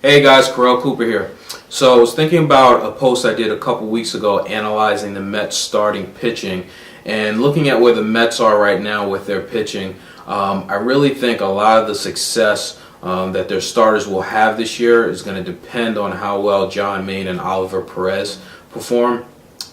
Hey guys, Corell Cooper here. So I was thinking about a post I did a couple weeks ago analyzing the Mets starting pitching and looking at where the Mets are right now with their pitching. I really think a lot of the success that their starters will have this year is going to depend on how well John Maine and Oliver Perez perform.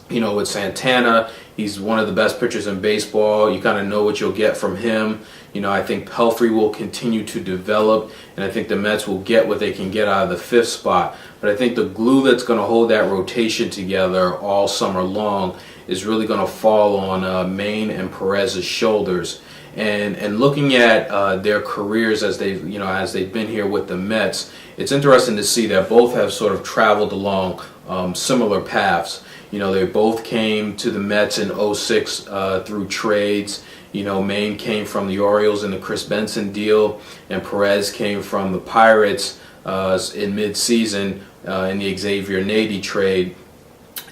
You know, with Santana, he's one of the best pitchers in baseball. You kind of know what you'll get from him. You know, I think Pelfrey will continue to develop, and I think the Mets will get what they can get out of the fifth spot. But I think the glue that's going to hold that rotation together all summer long is really going to fall on Maine and Perez's shoulders. And looking at their careers as they've been here with the Mets, it's interesting to see that both have sort of traveled along similar paths. You know, they both came to the Mets in '06 through trades. You know, Maine came from the Orioles in the Chris Benson deal, and Perez came from the Pirates in mid-season in the Xavier Nady trade.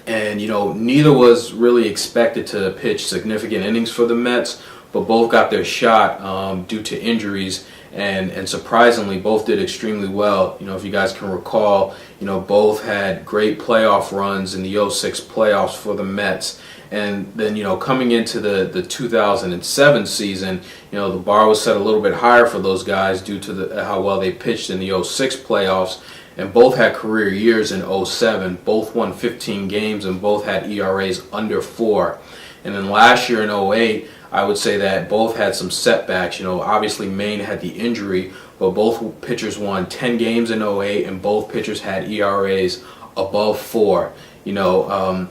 And, you know, neither was really expected to pitch significant innings for the Mets, but both got their shot due to injuries, and surprisingly, both did extremely well. You know, if you guys can recall, you know, both had great playoff runs in the '06 playoffs for the Mets. And then, you know, coming into the 2007 season, you know, the bar was set a little bit higher for those guys due to how well they pitched in the '06 playoffs. And both had career years in '07. Both won 15 games and both had ERAs under 4. And then last year in '08, I would say that both had some setbacks. You know, obviously Maine had the injury, but both pitchers won 10 games in '08 and both pitchers had ERAs above 4. You know,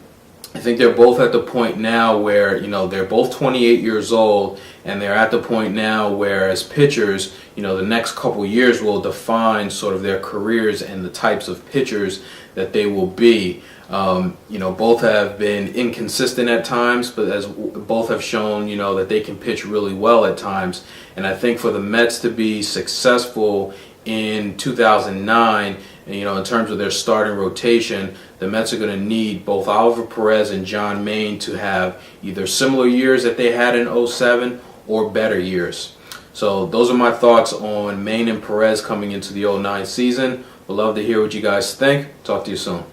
I think they're both at the point now where, you know, they're both 28 years old, and they're at the point now where as pitchers, you know, the next couple years will define sort of their careers and the types of pitchers that they will be. You know, both have been inconsistent at times, but as both have shown, you know, that they can pitch really well at times. And I think for the Mets to be successful in 2009, you know, in terms of their starting rotation, the Mets are going to need both Oliver Perez and John Maine to have either similar years that they had in '07 or better years. So those are my thoughts on Maine and Perez coming into the '09 season. Would love to hear what you guys think. Talk to you soon.